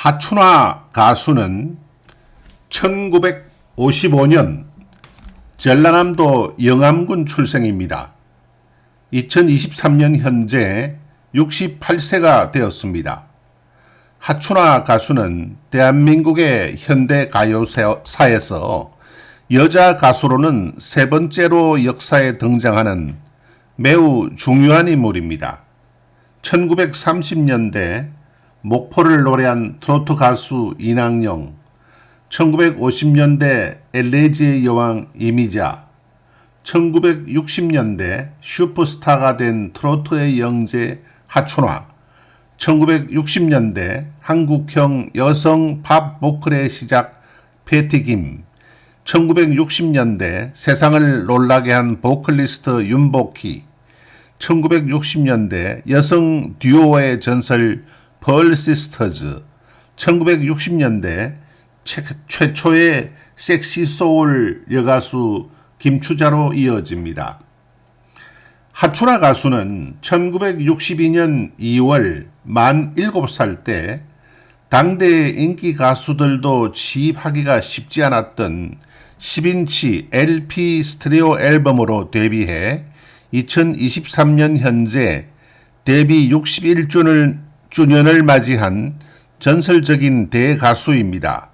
하춘화 가수는 1955년 전라남도 영암군 출생입니다. 2023년 현재 68세가 되었습니다. 하춘화 가수는 대한민국의 현대 가요사에서 여자 가수로는 세 번째로 역사에 등장하는 매우 중요한 인물입니다. 1930년대 목포를 노래한 트로트 가수 이낙영, 1950년대 엘레지의 여왕 이미자, 1960년대 슈퍼스타가 된 트로트의 영재 하춘화, 1960년대 한국형 여성 팝 보컬의 시작 패티김, 1960년대 세상을 놀라게 한 보컬리스트 윤복희, 1960년대 여성 듀오의 전설 펄 시스터즈, 1960년대 최초의 섹시 소울 여가수 김추자로 이어집니다. 하춘화 가수는 1962년 2월 만 7살 때 당대의 인기 가수들도 취입하기가 쉽지 않았던 10인치 LP 스테레오 앨범으로 데뷔해 2023년 현재 데뷔 61주년을 맞이한 전설적인 대가수입니다.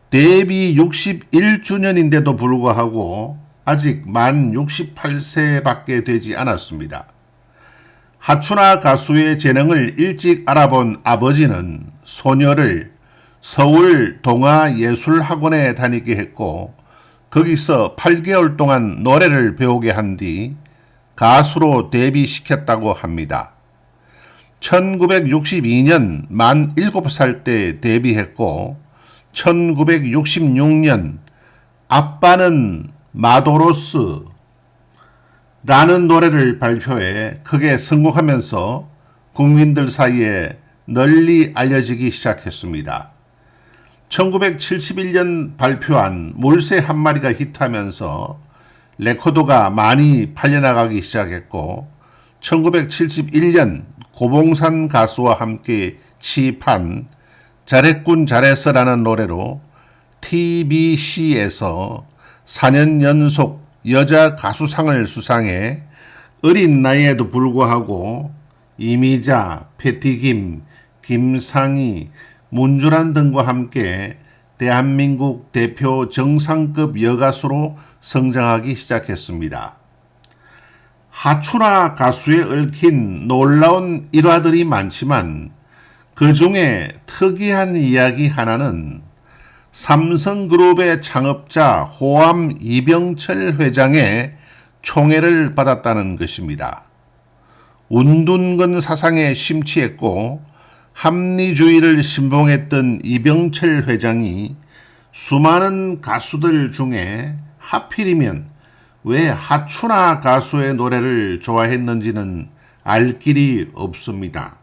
데뷔 61주년인데도 불구하고 아직 만 68세밖에 되지 않았습니다. 하춘화 가수의 재능을 일찍 알아본 아버지는 소녀를 서울 동아예술학원에 다니게 했고 거기서 8개월 동안 노래를 배우게 한 뒤 가수로 데뷔시켰다고 합니다. 1962년 만 7살 때 데뷔했고 1966년 아빠는 마도로스 라는 노래를 발표해 크게 성공하면서 국민들 사이에 널리 알려지기 시작했습니다. 1971년 발표한 물새 한 마리가 히트하면서 레코드가 많이 팔려나가기 시작했고 1971년 고봉산 가수와 함께 취입한 잘했군 잘했어라는 노래로 TBC에서 4년 연속 여자 가수상을 수상해 어린 나이에도 불구하고 이미자, 패티김, 김상희, 문주란 등과 함께 대한민국 대표 정상급 여가수로 성장하기 시작했습니다. 하춘화 가수에 얽힌 놀라운 일화들이 많지만 그 중에 특이한 이야기 하나는 삼성그룹의 창업자 호암 이병철 회장의 총애를 받았다는 것입니다. 운둔건 사상에 심취했고 합리주의를 신봉했던 이병철 회장이 수많은 가수들 중에 하필이면 왜 하춘화 가수의 노래를 좋아했는지는 알 길이 없습니다.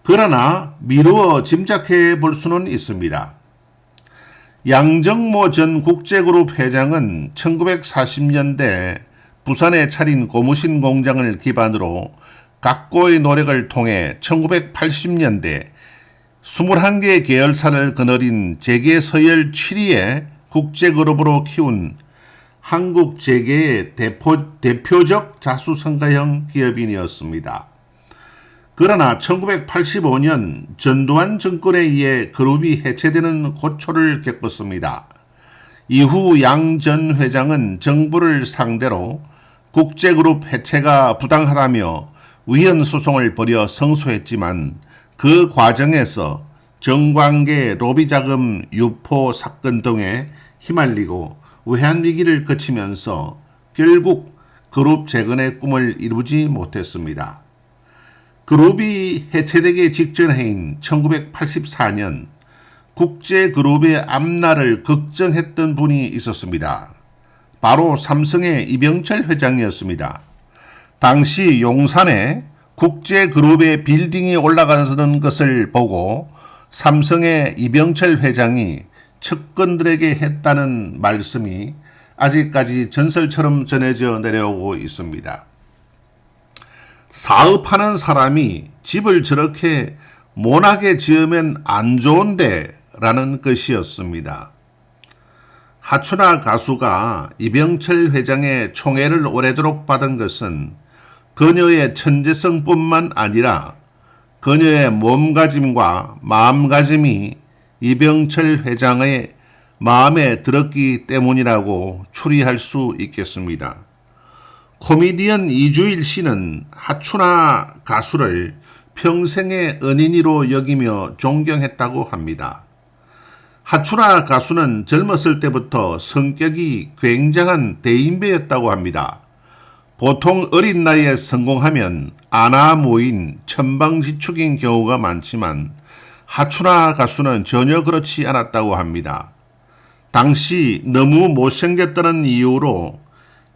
그러나 미루어 짐작해 볼 수는 있습니다. 양정모 전 국제그룹 회장은 1940년대 부산에 차린 고무신 공장을 기반으로 각고의 노력을 통해 1980년대 21개 계열사를 거느린 재계서열 7위의 국제그룹으로 키운 한국 재계의 대표적 자수성가형 기업인이었습니다. 그러나 1985년 전두환 정권에 의해 그룹이 해체되는 고초를 겪었습니다. 이후 양 전 회장은 정부를 상대로 국제그룹 해체가 부당하다며 위헌소송을 벌여 승소했지만 그 과정에서 정관계 로비자금 유포 사건 등에 휘말리고 외환위기를 거치면서 결국 그룹 재건의 꿈을 이루지 못했습니다. 그룹이 해체되기 직전해인 1984년 국제그룹의 앞날을 걱정했던 분이 있었습니다. 바로 삼성의 이병철 회장이었습니다. 당시 용산에 국제그룹의 빌딩이 올라가는 것을 보고 삼성의 이병철 회장이 측근들에게 했다는 말씀이 아직까지 전설처럼 전해져 내려오고 있습니다. 사업하는 사람이 집을 저렇게 모나게 지으면 안 좋은데 라는 것이었습니다. 하춘화 가수가 이병철 회장의 총애를 오래도록 받은 것은 그녀의 천재성뿐만 아니라 그녀의 몸가짐과 마음가짐이 이병철 회장의 마음에 들었기 때문이라고 추리할 수 있겠습니다. 코미디언 이주일 씨는 하춘화 가수를 평생의 은인으로 여기며 존경했다고 합니다. 하춘화 가수는 젊었을 때부터 성격이 굉장한 대인배였다고 합니다. 보통 어린 나이에 성공하면 아나무인, 천방지축인 경우가 많지만 하춘화 가수는 전혀 그렇지 않았다고 합니다. 당시 너무 못생겼다는 이유로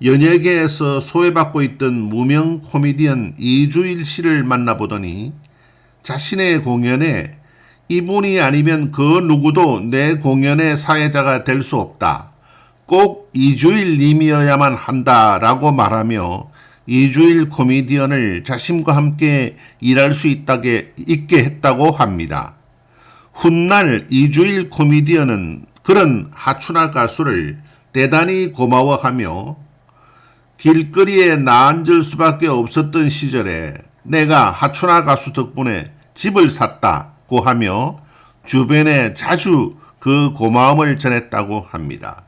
연예계에서 소외받고 있던 무명 코미디언 이주일 씨를 만나보더니 자신의 공연에 이분이 아니면 그 누구도 내 공연의 사회자가 될 수 없다. 꼭 이주일 님이어야만 한다라고 말하며 이주일 코미디언을 자신과 함께 일할 수 있게 했다고 합니다. 훗날 이주일 코미디언은 그런 하춘화 가수를 대단히 고마워하며 길거리에 나앉을 수밖에 없었던 시절에 내가 하춘화 가수 덕분에 집을 샀다고 하며 주변에 자주 그 고마움을 전했다고 합니다.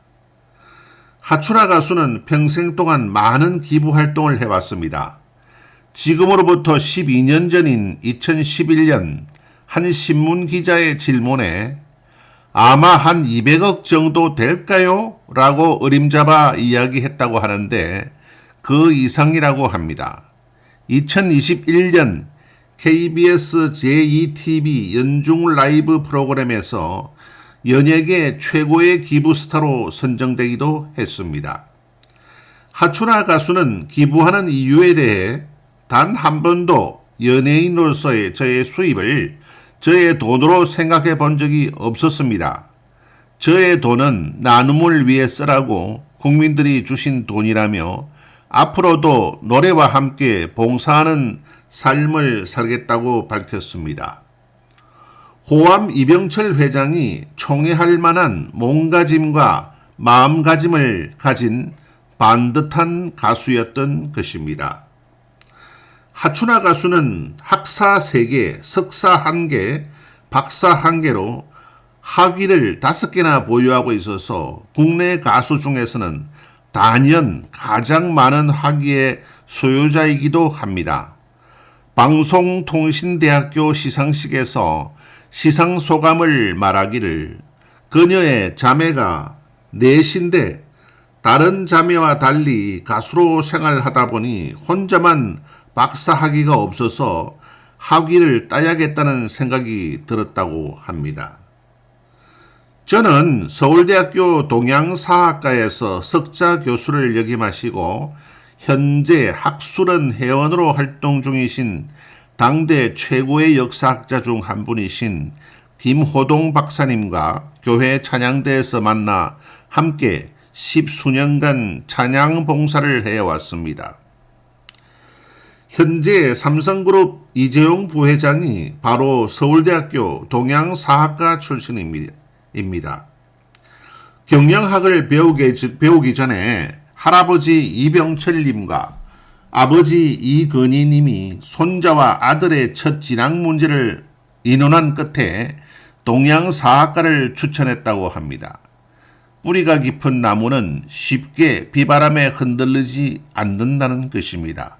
하춘화 가수는 평생 동안 많은 기부 활동을 해왔습니다. 지금으로부터 12년 전인 2011년 한 신문 기자의 질문에 아마 한 200억 정도 될까요? 라고 어림잡아 이야기했다고 하는데 그 이상이라고 합니다. 2021년 KBS 제2TV 연중 라이브 프로그램에서 연예계 최고의 기부스타로 선정되기도 했습니다. 하춘화 가수는 기부하는 이유에 대해 단 한 번도 연예인으로서의 저의 수입을 저의 돈으로 생각해 본 적이 없었습니다. 저의 돈은 나눔을 위해 쓰라고 국민들이 주신 돈이라며 앞으로도 노래와 함께 봉사하는 삶을 살겠다고 밝혔습니다. 호암 이병철 회장이 총애할 만한 몸가짐과 마음가짐을 가진 반듯한 가수였던 것입니다. 하춘화 가수는 학사 3개, 석사 1개, 박사 1개로 학위를 5개나 보유하고 있어서 국내 가수 중에서는 단연 가장 많은 학위의 소유자이기도 합니다. 방송통신대학교 시상식에서 시상 소감을 말하기를 그녀의 자매가 넷인데 다른 자매와 달리 가수로 생활하다 보니 혼자만 박사 학위가 없어서 학위를 따야겠다는 생각이 들었다고 합니다. 저는 서울대학교 동양사학과에서 석자 교수를 역임하시고 현재 학술은 회원으로 활동 중이신 당대 최고의 역사학자 중 한 분이신 김호동 박사님과 교회 찬양대에서 만나 함께 10수년간 찬양 봉사를 해왔습니다. 현재 삼성그룹 이재용 부회장이 바로 서울대학교 동양사학과 출신입니다. 경영학을 배우기 전에 할아버지 이병철님과 아버지 이건희님이 손자와 아들의 첫 진학 문제를 의논한 끝에 동양사학과를 추천했다고 합니다. 뿌리가 깊은 나무는 쉽게 비바람에 흔들리지 않는다는 것입니다.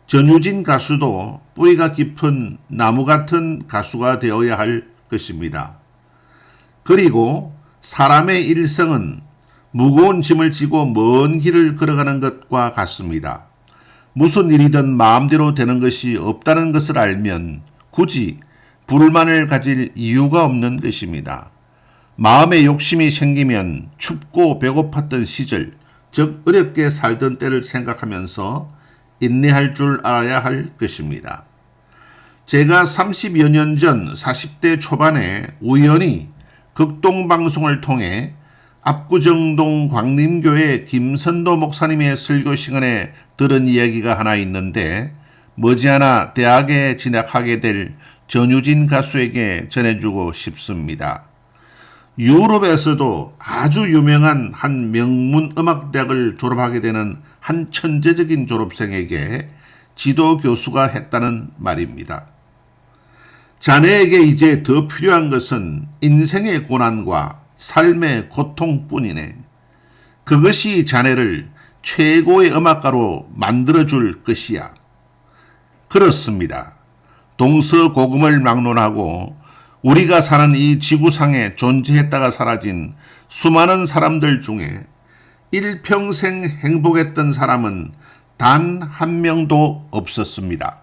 전유진 가수도 뿌리가 깊은 나무 같은 가수가 되어야 할 것입니다. 그리고 사람의 일생은 무거운 짐을 지고 먼 길을 걸어가는 것과 같습니다. 무슨 일이든 마음대로 되는 것이 없다는 것을 알면 굳이 불만을 가질 이유가 없는 것입니다. 마음에 욕심이 생기면 춥고 배고팠던 시절, 즉 어렵게 살던 때를 생각하면서 인내할 줄 알아야 할 것입니다. 제가 30여 년 전 40대 초반에 우연히 극동방송을 통해 압구정동 광림교회 김선도 목사님의 설교 시간에 들은 이야기가 하나 있는데 머지않아 대학에 진학하게 될 전유진 가수에게 전해주고 싶습니다. 유럽에서도 아주 유명한 한 명문 음악대학을 졸업하게 되는 한 천재적인 졸업생에게 지도 교수가 했다는 말입니다. 자네에게 이제 더 필요한 것은 인생의 고난과 삶의 고통뿐이네. 그것이 자네를 최고의 음악가로 만들어줄 것이야. 그렇습니다. 동서고금을 막론하고 우리가 사는 이 지구상에 존재했다가 사라진 수많은 사람들 중에 일평생 행복했던 사람은 단 한 명도 없었습니다.